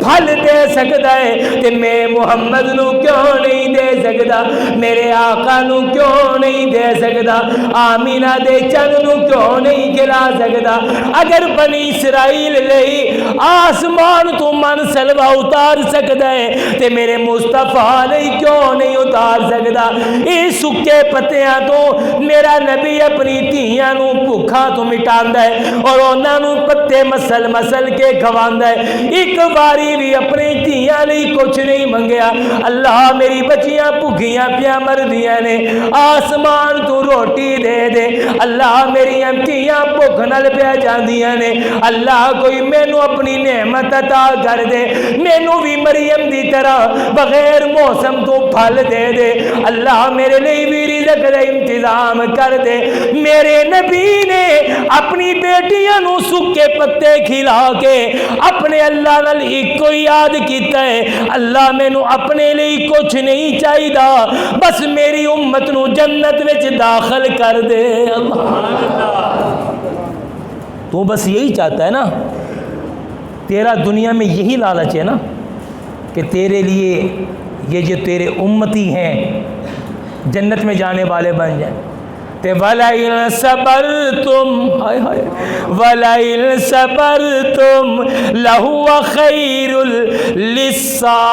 پھل دے سکدا ہے تے میں محمد نو کیوں نہیں دے سکدا؟ میرے آقا نو کیوں نہیں دے سکدا؟ آمینہ دے چند نو کیوں نہیں کھلا سکدا؟ اگر بنی اسرائیل لئی آسمان تو من سلوا اتار سکدا تے میرے مصطفیٰ لئی کیوں نہیں اتار سکدا؟ اس سکے پتیاں تو میرا نبی اپنی دھیاں نو بھوکھاں تو مٹاندا ہے اور انہاں نو پتے مسل مسل کے کھواندا ہے۔ ایک باری بھی اپنی دھیاں لئی کچھ نہیں منگیا۔ اللہ میری بچیاں بھوکیاں پیاں مردیاں نے، آسمان تو روٹی دے دے۔ اللہ میری دھیاں بھوک نال پیا جاندیاں نے، اللہ کوئی مینوں اپنی نعمت عطا کر دے، مینوں بھی مریم دی طرح بغیر موسم تو پھل دے دے۔ اللہ میرے لیے بھی رزق کا انتظام کر دے۔ میرے نبی نے اپنی بیٹیاں نو سکے پتے کھلا کے اپنے اللہ نال ایکو یاد کیتا ہے، اللہ مینوں اپنے لیے کچھ نہیں چاہیے، بس میری امت نو جنت وچ داخل کر دے۔ اللہ، تو بس یہی چاہتا ہے نا، تیرا دنیا میں یہی لالچ ہے نا کہ تیرے لیے یہ جو تیرے امتی ہیں جنت میں جانے والے بن جائیں۔ تے وَلَئِن صَبَرْتُمْ وَلَئِن صَبَرْتُمْ لَهُوَ خَيْرٌ لِلصَّابِرِينَ۔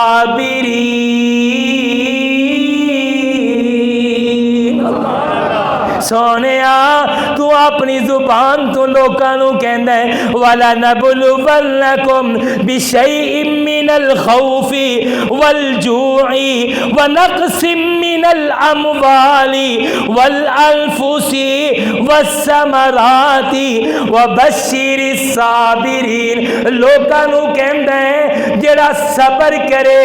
سونیا تو اپنی زبان تو لوکاں نو کہندا ہے وَلَنَبْلُوَنَّكُمْ بِشَيْءٍ مِّنَ الْخَوْفِ وَالْجُوعِ وَنَقْصٍ مِّنَ الْأَمْوَالِ وَالْأَنفُسِ وَالثَّمَرَاتِ وَبَشِّرِ الصَّابِرِينَ۔ لوکاں نو کہندا ہے جڑا صبر کرے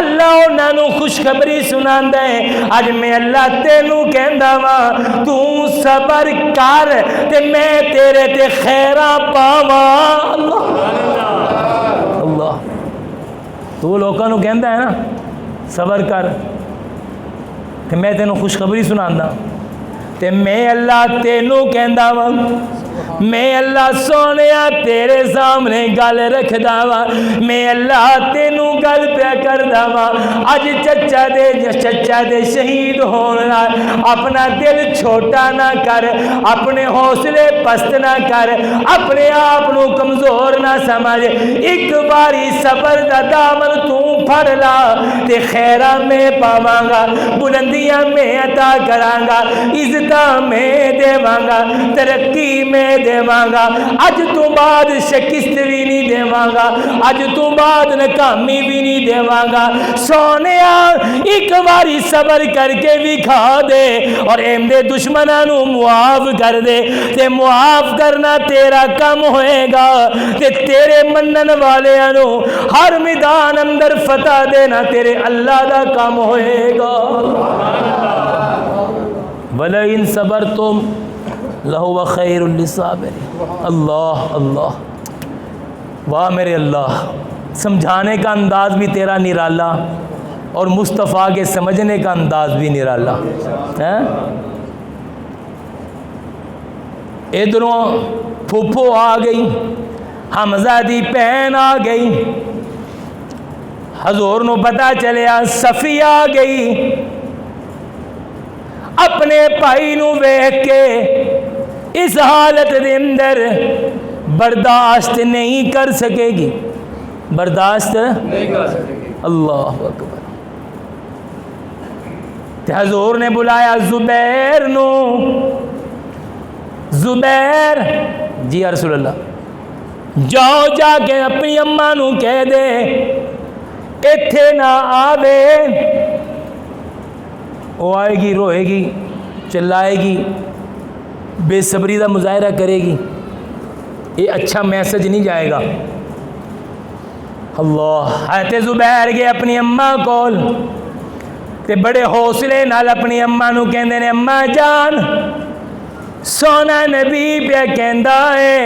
اللہ انہاں نو خوشخبری سناندا ہے۔ اج میں اللہ تینوں کہندا وا تو صبر کر تے میں تیرے تے خیراں پاواں۔ اللہ، تو لوکاں نو کہندا ہے نا صبر کر تے میں تینوں خوشخبری سناندا، تے میں اللہ تینوں کہندا وا، میں اللہ سونیا تیرے سامنے گل رکھدا وا، میں اللہ تینوں گل پیا کردا وا۔ اج چچا دے شہید ہون نال اپنا دل چھوٹا نہ کر، اپنے حوصلے پست نہ کر، اپنے آپ نو کمزور نہ سمجھ۔ ایک باری صبر دا دامن تو پھڑ لا تے خیراں میں پاواں گا، بلندیاں میں عطا کراں گا، عزتاں میں دیواں گا، ترقی میں دیواں گا۔ اج تو بعد شکست بھی نہیں دیواں گا، اج تو بعد ناکامی بھی نہیں دیواں گا۔ سونیا ایک باری صبر کر کے بھی کھا دے اور اے دشمناں نو معاف کر دے تے معاف کرنا تیرا کم ہوئے گا تے تیرے منن والیاں نو ہر میدان اندر فتح دینا تیرے اللہ دا کم ہوئے گا. وَلَئِن صَبَرْتُمْ لَهُوَ خَيْرٌ لِلصَّابِرِينَ. اللہ اللہ، واہ میرے اللہ، سمجھانے کا انداز بھی تیرا نرالا اور مصطفیٰ کے سمجھنے کا انداز بھی نرالا. ادھروں پھوپھو آ گئی، حمزہ دی بہن آ گئی، حضور نو پتہ چلیا صفیہ آ گئی، اپنے بھائی نو ویکھ کے اس حالت دے اندر برداشت نہیں کر سکے گی، برداشت نہیں کر سکے گی. اللہ اکبر. تے حضور نے بلایا زبیر نو. زبیر، جی یا رسول اللہ، جاؤ جا کے اپنی اماں نو کہہ دے ایتھے نہ آوے. وہ آئے گی، روئے گی، چلائے گی، بے صبری کا مظاہرہ کرے گی، یہ اچھا میسج نہیں جائے گا. اللہ. حضرت زبیر گئے اپنی اماں کول تے بڑے حوصلے نال اپنی اماں نو کہندے نے اماں جان سونا نبی پہ کہندا ہے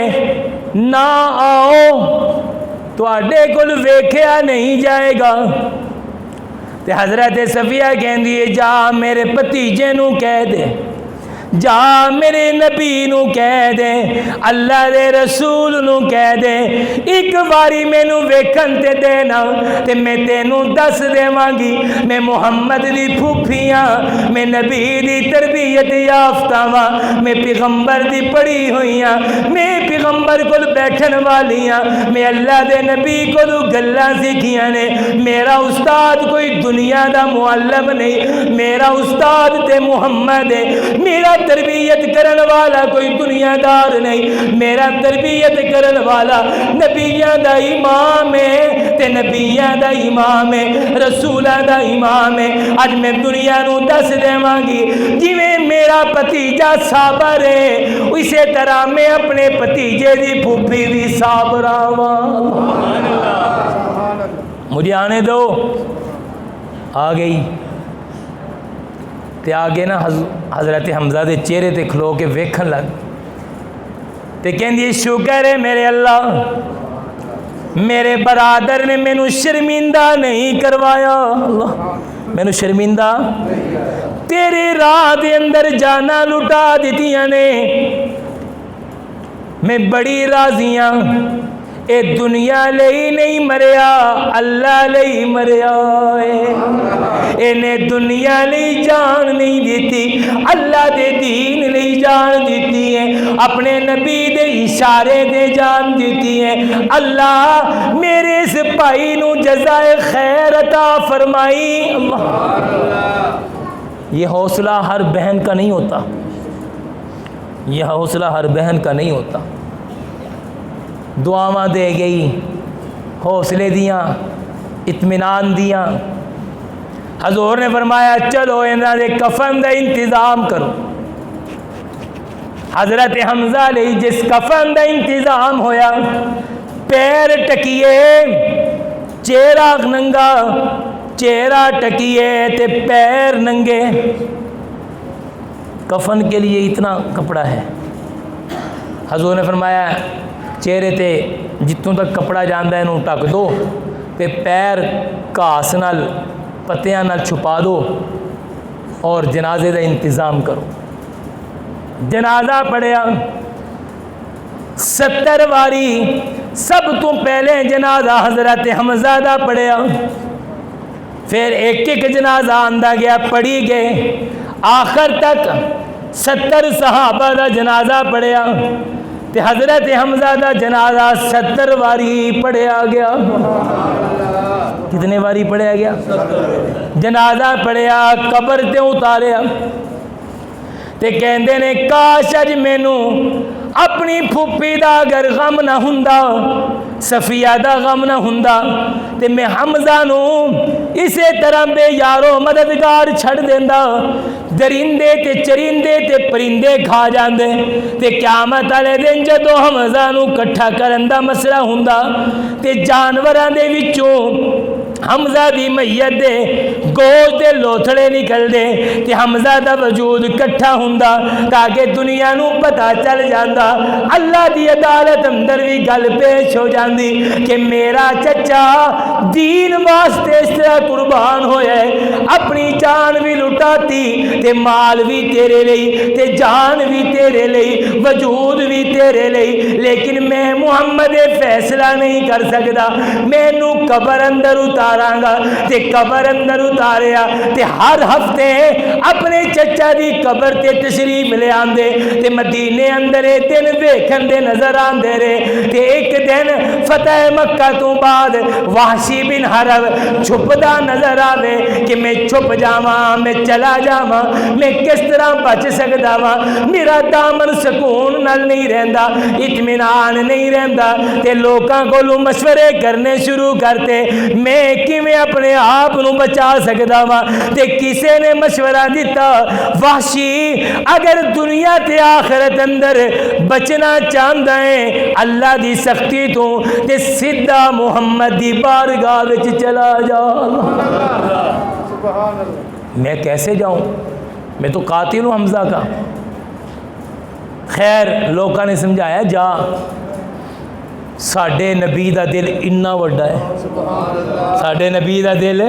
نہ آؤ تواڈے کول ویکھیا نہیں جائے گا. تے حضرت صفیہ کہندی ہے جا میرے بھتیجے نو کہہ دے، جا میرے نبی نو کہہ دے، اللہ دے رسول نو کہہ دے ایک باری مینو ویکھن تے دینا تے میں تینوں دس دیواں گی میں محمد دی پھوپھیاں، میں نبی دی تربیت یافتہ واں، میں پیغمبر دی پڑھی ہوئیاں، میں پیغمبر کول بیٹھن والیاں، میں اللہ دے نبی کولو گلاں سیکھیاں نے. میرا استاد کوئی دنیا دا معلم نہیں، میرا استاد تے محمد ہے. میرا تربیت کرن والا کوئی دنیا دار نہیں، میرا تربیت کرن والا نبیاں دا امام ہے تے نبیاں دا امام ہے، رسولاں دا امام ہے. اج میں دنیا نو دس دیواں گی جویں میرا بھتیجا صابر ہے اسی طرح میں اپنے بھتیجے دی پھوپھی بھی صابرہ واں. مجھے آنے دو. آ گئی تے آگے نا حضرت حمزہ دے چہرے تے کھلو کے ویکھن لگ تے کہندی شکر ہے میرے اللہ میرے برادر نے مینوں شرمندہ نہیں کروایا. اللہ مینوں شرمندہ تیرے راہ دے اندر جانا لٹا دیتیاں نے. میں بڑی راضی ہاں اے دنیا لئی نہیں مریا اللہ لئی مریا ہے. اینے دنیا لئی جان نہیں دیتی اللہ دے دین لئی جان دیتی ہے، اپنے نبی دے اشارے دے جان دیتی ہے. اللہ میرے اس بھائی نو جزائے خیر عطا فرمائی. اللہ. یہ حوصلہ ہر بہن کا نہیں ہوتا، یہ حوصلہ ہر بہن کا نہیں ہوتا. دعاواں دے گئی، حوصلے دیاں، اطمینان دیاں. حضور نے فرمایا چلو انہاں دے کفن دا انتظام کرو. حضرت حمزہ علیہ جس کفن دا انتظام ہویا، پیر ٹکیے چہرہ ننگا، چہرہ ٹکیے تے پیر ننگے. کفن کے لیے اتنا کپڑا ہے. حضور نے فرمایا چہرے تے جتوں تک کپڑا جاندہ ہے انہوں ٹک دو تے پیر گھاس نال پتیاں نال چھپا دو اور جنازے دا انتظام کرو. جنازہ پڑھیا 70 واری. سب تو پہلے جنازہ حضرت حمزہ دا پڑھیا، پھر ایک ایک جنازہ آندہ گیا پڑھی گئے، آخر تک 70 صحابہ دا جنازہ پڑھیا تے حضرت حمزہ دا جنازہ 70 واری پڑھیا گیا. کتنے واری پڑھیا گیا؟ جنازہ پڑھیا، قبر تے اتاریا تے کہندے نے کاش اج مینوں اپنے اپنی پھوپھی دا اگر غم نہ ہوندا، صفیہ دا غم نہ ہوندا تے میں حمزہ نو اسی طرح بے یارو مددگار چھڑ دیندا، درندے تے چرندے تے پرندے کھا جاندے تے قیامت والے دن جدوں حمزہ نو کٹھا کرن دا مسئلہ ہوندا تے جانوراں دے وچوں حمزہ دی میت دے گوشت دے لوتھڑے نکل دے تے حمزہ دا وجود کٹھا ہوندا تاکہ دنیا نو پتہ چل جاندا، اللہ دی عدالت اندر بھی گل پیش ہو جاندی کہ میرا چچا دین واسطے اس طرح قربان ہویا ہے، اپنی جان بھی لٹاتی تے مال بھی تیرے لئی تے جان بھی تیرے لئی وجود بھی تیرے لئی، لیکن میں محمد فیصلہ نہیں کر سکدا، مینوں قبر اندر اتاراں گا تے قبر اندر اتاریا تے ہر ہفتے اپنے چچا دی قبر تے تشریف لے آندے تے مدینے اندر دن ویکھن دے نظر آندے رہے تے ایک دن فتح مکہ تو بعد وحشی بن حرب چھپدا نظر آوے کہ میں چھپ جاواں، میں چلا جاواں، میں کس طرح بچ سکدا وا، میرا دامن سکون نال نہیں رہندا، اطمینان نہیں رہندا تے لوکاں کولوں مشورے کرنے شروع کرتے میں کیویں اپنے آپ نو بچا سکدا وا تے کسے نے مشورہ دیتا وحشی اگر دنیا تے آخرت اندر بچنا چاہندا ہے اللہ دی سختی تو تے سیدھا محمد دی بارگاہ وچ چلا جا۔ میں کیسے جاؤں، میں تو قاتل ہوں حمزہ کا۔ خیر لوکاں نے سمجھایا جا، ساڈے نبی دا دل اتنا وڈا ہے، ساڈے نبی دا دل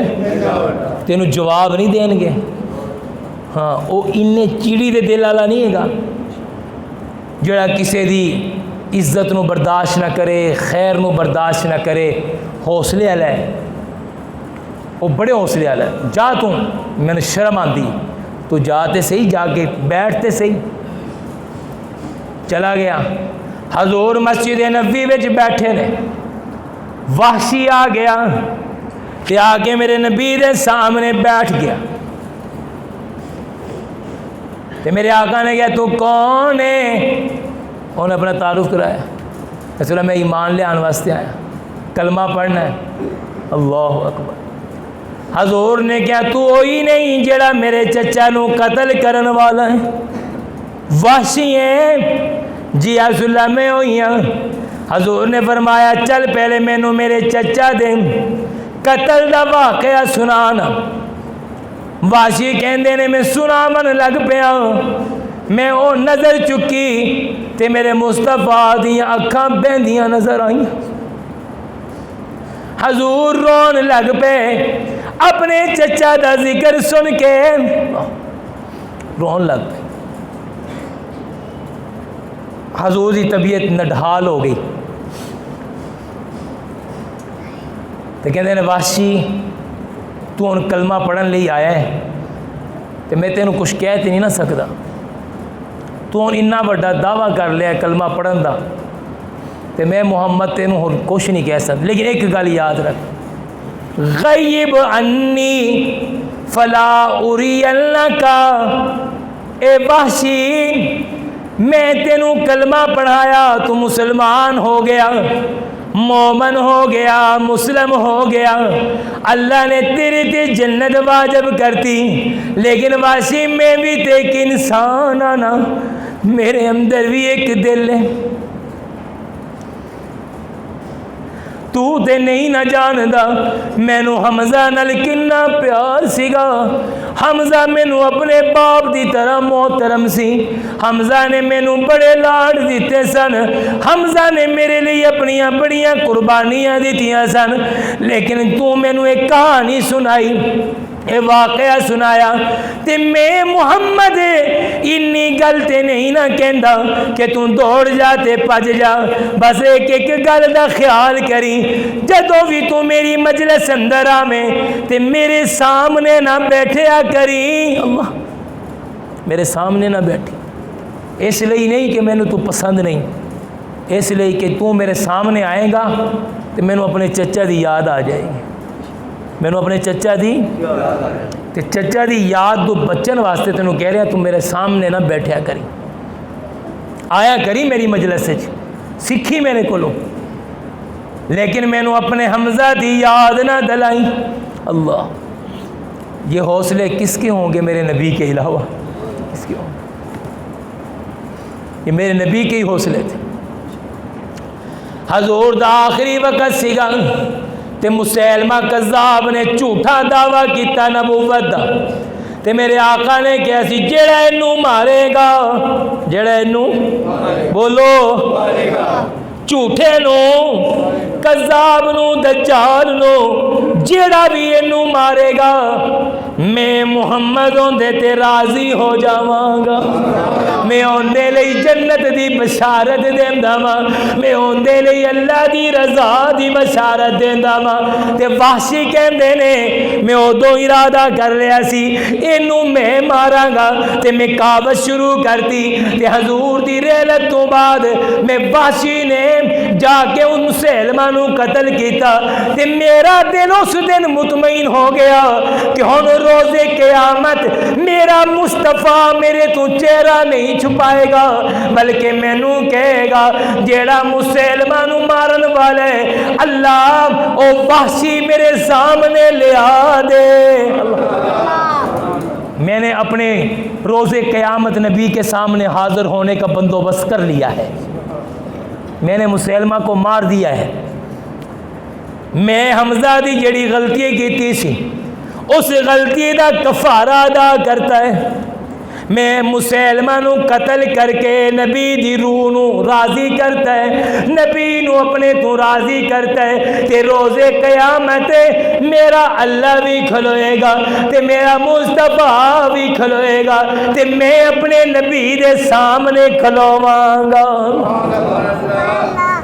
تینوں جواب نہیں دین گے، ہاں وہ انے چیڑی دے دل والا نہیں ہے گا جڑا کسے دی عزت نو برداشت نہ کرے، خیر نو برداشت نہ کرے، حوصلے والا ہے، وہ بڑے حوصلے والا ہے۔ جا تو میں نے شرم آندی، تو جاتے صحیح، جا کے بیٹھتے صحیح۔ چلا گیا، حضور مسجد نبوی وچ بیٹھے نے، وحشی آ گیا تے آ کے میرے نبی دے سامنے بیٹھ گیا تے میرے آقا نے کہا تو کون ہے؟ انہوں نے اپنا تعارف کرایا، رسول اللہ میں ایمان لے آنے واسطے آیا، کلمہ پڑھنا ہے۔ اللہ اکبر۔ حضور نے کہا تو وہی نہیں جڑا میرے چچا نو قتل کرن والا ہے؟ وحشی ہے؟ جی رسول اللہ میں ہوئی ہاں۔ حضور نے فرمایا چل پہلے مینوں میرے چچا دے قتل دا واقعہ سنانا۔ وحشی کہندے نے میں سناون لگ پیا، میں او نظر چکی تے میرے مصطفیٰ دیاں اکھاں بہندیاں نظر آئیں۔ حضور رون لگ پے، اپنے چچا دا ذکر سن کے رون لگ پے۔ حضور کی طبیعت نڈھال ہو گئی تو کہتے ہیں وحشی تو ان کلمہ پڑھن لئی آیا ہے تو میں تینوں کچھ کہہ تے نہیں نہ سکتا، تو ان اتنا بڑا دعویٰ کر لیا کلمہ پڑھن دا تو میں محمد تینوں کچھ نہیں کہہ سکتا، لیکن ایک گل یاد رکھ، غیب انی فلا ارینک، اے وحشی میں تینوں کلمہ پڑھایا تو مسلمان ہو گیا، مومن ہو گیا، مسلم ہو گیا، اللہ نے تیرے تے جنت واجب کرتی، لیکن وحشی میں بھی تے ایک انسان آنا، میرے اندر بھی ایک دل ہے، تو تے نہیں نہ جاندا مینوں حمزہ نال کنا پیار سیگا۔ حمزہ مینوں اپنے باپ دی طرح محترم سی، حمزہ نے مینوں بڑے لاڈ دیتے سن، حمزہ نے میرے لیے اپنیاں بڑیاں قربانیاں دیتیاں سن، لیکن تو مینوں ایک کہانی سنائی، اے واقعہ سنایا تے میں محمد انی گل تے نہیں نہ کہندا کہ تو دوڑ جا تے پج جا، بس ایک ایک گل دا خیال کری، جدوں بھی تو میری مجلس اندر آویں تے میرے سامنے نہ بیٹھیا کری، اللہ میرے سامنے نہ بیٹھی، اس لیے نہیں کہ مینوں تو پسند نہیں، اس لیے کہ تو میرے سامنے آئے گا تے مینوں اپنے چچا دی یاد آ جائے گی، مینوں اپنے چچا دی تے چچا دی یاد تو بچن واسطے تینوں کہہ رہا تو میرے سامنے نہ بیٹھیا کری۔ آیا کری میری مجلس سے سکھی میرے کو، لیکن میں نے اپنے حمزہ دی یاد نہ دلائی۔ اللہ، یہ حوصلے کس کے ہوں گے میرے نبی کے علاوہ؟ کس کے ہوں گے؟ یہ میرے نبی کے ہی حوصلے تھے۔ حضور دا آخری وقت سیگا تے مسیلمہ کذاب نے جھوٹا دعویٰ کیتا نبوت دا، تے میرے آقا نے کہا سی جڑا اینو مارے گا، جڑا اینو بولو جھوٹے نو، کذاب نو، دجال نو، جڑا بھی اینو مارے گا میں محمد ہوندے تے راضی ہو جاواں گا، میں ہوندے لئی جنت دی بشارت دیندا وا، میں ہوندے لئی اللہ دی رضا دی بشارت دیندا وا۔ تے وحشی کہندے نے میں ادوں ارادہ کر لیا سی اینو میں ماراں گا، تے میں کاوش شروع کرتی، تے حضور دی رحلت تو بعد میں وحشی نے جا کے ان مسلمہ نو قتل کیتا، تے میرا دل اس دن مطمئن ہو گیا کہ ہن روز قیامت میرا مصطفیٰ میرے تو چہرہ نہیں چھپائے گا، بلکہ مینوں کہے گا جیڑا مسلمہ نو مارن والے اللہ او وحشی میرے سامنے لے آ دے۔ میں نے اپنے روز قیامت نبی کے سامنے حاضر ہونے کا بندوبست کر لیا ہے، میں نے مسلمہ کو مار دیا ہے۔ میں حمزہ دی جڑی غلطی کیتی سی اس غلطی دا کفارہ ادا کرتا ہے، میں مسلمہ نو قتل کر کے نبی دی روح نو راضی کرتا ہے، نبی نو اپنے تو راضی کرتا ہے، تے روز قیامت میرا اللہ بھی کھلوئے گا تے میرا مصطفیٰ بھی کھلوئے گا، تے میں اپنے نبی دے سامنے کھلواں گا۔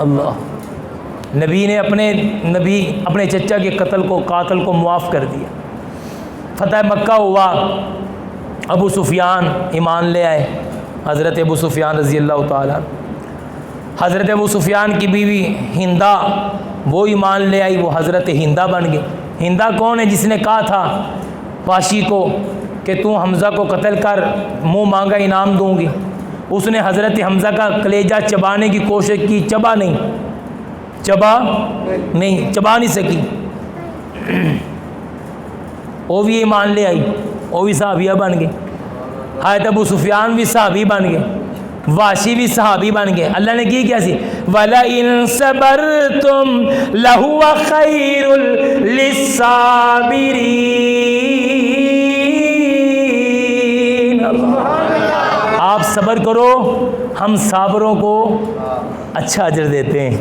اللہ، نبی نے اپنے چچا کے قاتل کو معاف کر دیا۔ فتح مکہ ہوا، ابو سفیان ایمان لے آئے، حضرت ابو سفیان رضی اللہ تعالیٰ۔ حضرت ابو سفیان کی بیوی ہندہ وہ ایمان لے آئی، وہ حضرت ہندہ بن گئی۔ ہندہ کون ہے؟ جس نے کہا تھا پاشی کو کہ تو حمزہ کو قتل کر، منہ مانگا انعام دوں گی۔ اس نے حضرت حمزہ کا کلیجہ چبانے کی کوشش کی، چبا نہیں سکی۔ وہ بھی ایمان لے آئی، وہ بھی صحابیہ بن گئے۔ حضرت ابو سفیان بھی صحابی بن گئے، واشی بھی صحابی بن گئے۔ اللہ نے کی کیا سی؟ وَلَئِن صَبَرْتُمْ لَهُوَ خَيْرٌ لِلصَّابِرِينَ۔ آپ صبر کرو، ہم صابروں کو اچھا اجر دیتے ہیں،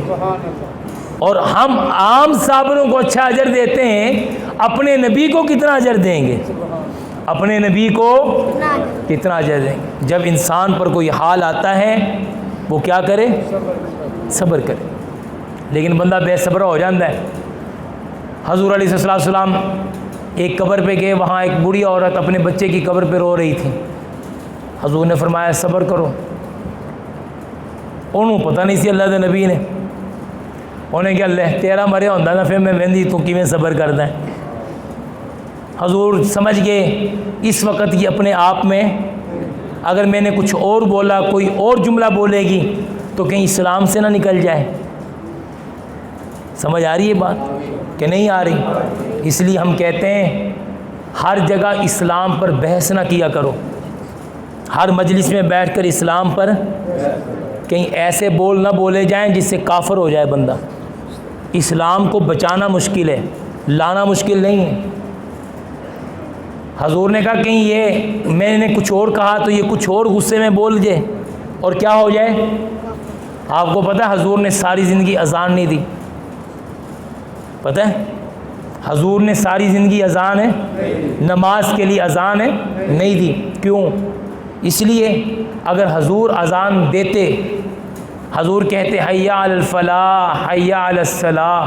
اور ہم عام صابروں کو اچھا اجر دیتے ہیں، اپنے نبی کو کتنا اجر دیں گے؟ اپنے نبی کو کتنا اجر دیں گے؟ جب انسان پر کوئی حال آتا ہے وہ کیا کرے؟ صبر کرے۔ لیکن بندہ بے صبر ہو جاتا ہے۔ حضور علیہ السلام ایک قبر پہ گئے، وہاں ایک بوڑھی عورت اپنے بچے کی قبر پہ رو رہی تھی۔ حضور نے فرمایا صبر کرو۔ انہوں پتہ نہیں سی اللہ دے نبی نے، انہیں کہ اللہ تیرا مرے ہوندہ نا پھر میں ویندی تو کیویں صبر کردا ہے۔ حضور سمجھ گئے اس وقت یہ اپنے آپ میں اگر میں نے کچھ اور بولا، کوئی اور جملہ بولے گی تو کہیں اسلام سے نہ نکل جائے۔ سمجھ آ رہی ہے بات کہ نہیں آ رہی؟ اس لیے ہم کہتے ہیں ہر جگہ اسلام پر بحث نہ کیا کرو، ہر مجلس میں بیٹھ کر اسلام پر کہیں ایسے بول نہ بولے جائیں جس سے کافر ہو جائے بندہ۔ اسلام کو بچانا مشکل ہے، لانا مشکل نہیں ہے۔ حضور نے کہا کہیں یہ میں نے کچھ اور کہا تو یہ کچھ اور غصے میں بول جائے اور کیا ہو جائے۔ آپ کو پتہ ہے حضور نے ساری زندگی اذان نہیں دی، پتہ ہے حضور نے ساری زندگی اذان ہے نماز کے لیے اذان ہے نہیں دی۔ کیوں؟ اس لیے اگر حضور اذان دیتے، حضور کہتے حی علی الفلاح حی علی الصلاح،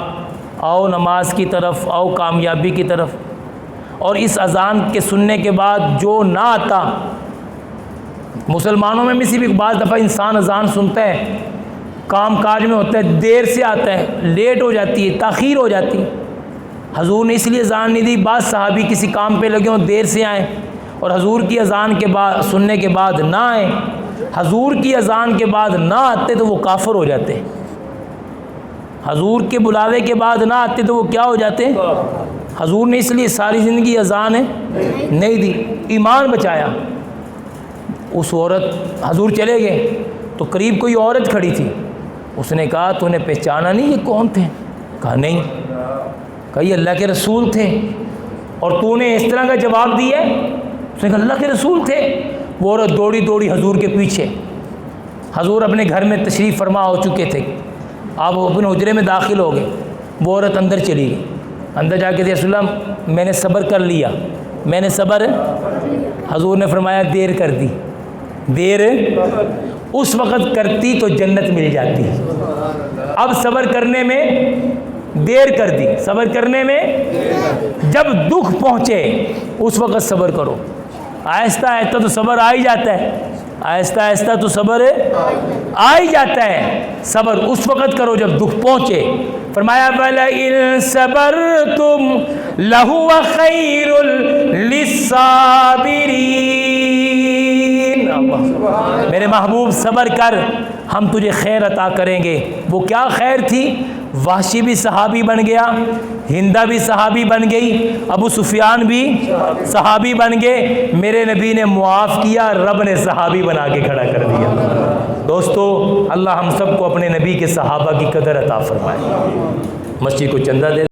آؤ نماز کی طرف، آؤ کامیابی کی طرف، اور اس اذان کے سننے کے بعد جو نہ آتا، مسلمانوں میں بھی بعض دفعہ انسان اذان سنتا ہے، کام کاج میں ہوتا ہے، دیر سے آتا ہے، لیٹ ہو جاتی ہے، تاخیر ہو جاتی ہے۔ حضور نے اس لیے اذان نہیں دی، بعض صحابی کسی کام پہ لگے ہوں، دیر سے آئیں اور حضور کی اذان کے بعد سننے کے بعد نہ آئیں حضور کی اذان کے بعد نہ آتے تو وہ کافر ہو جاتے، حضور کے بلاوے کے بعد نہ آتے تو وہ کیا ہو جاتے؟ حضور نے اس لیے ساری زندگی اذان نہیں دی، ایمان بچایا۔ اس عورت، حضور چلے گئے تو قریب کوئی عورت کھڑی تھی، اس نے کہا تو نے پہچانا نہیں یہ کون تھے؟ کہا نہیں۔ کہا یہ اللہ کے رسول تھے، اور تو نے اس طرح کا جواب دیا ہے؟ اس نے کہا اللہ کے رسول تھے۔ وہ عورت دوڑی دوڑی حضور کے پیچھے، حضور اپنے گھر میں تشریف فرما ہو چکے تھے، آپ اپنے حجرے میں داخل ہو گئے، وہ عورت اندر چلی گئی، اندر جا کے رسول اللہ میں نے صبر کر لیا، میں نے صبر، حضور نے فرمایا دیر کر دی، دیر اس وقت کرتی تو جنت مل جاتی، اب صبر کرنے میں دیر کر دی، صبر کرنے میں، جب دکھ پہنچے اس وقت صبر کرو، آہستہ آہستہ تو صبر آ ہی جاتا ہے، آہستہ آہستہ تو صبر آ ہی جاتا ہے، صبر اس وقت کرو جب دکھ پہنچے۔ فرمایا وَلَئِن صَبَرْتُمْ لَهُوَ خَيْرٌ لِلصَّابِرِينَ، میرے محبوب صبر کر، ہم تجھے خیر عطا کریں گے۔ وہ کیا خیر تھی؟ وحشی بھی صحابی بن گیا، ہندہ بھی صحابی بن گئی، ابو سفیان بھی صحابی بن گئے، میرے نبی نے معاف کیا، رب نے صحابی بنا کے کھڑا کر دیا۔ دوستو اللہ ہم سب کو اپنے نبی کے صحابہ کی قدر عطا فرمائے۔ مسجد کو چندہ دے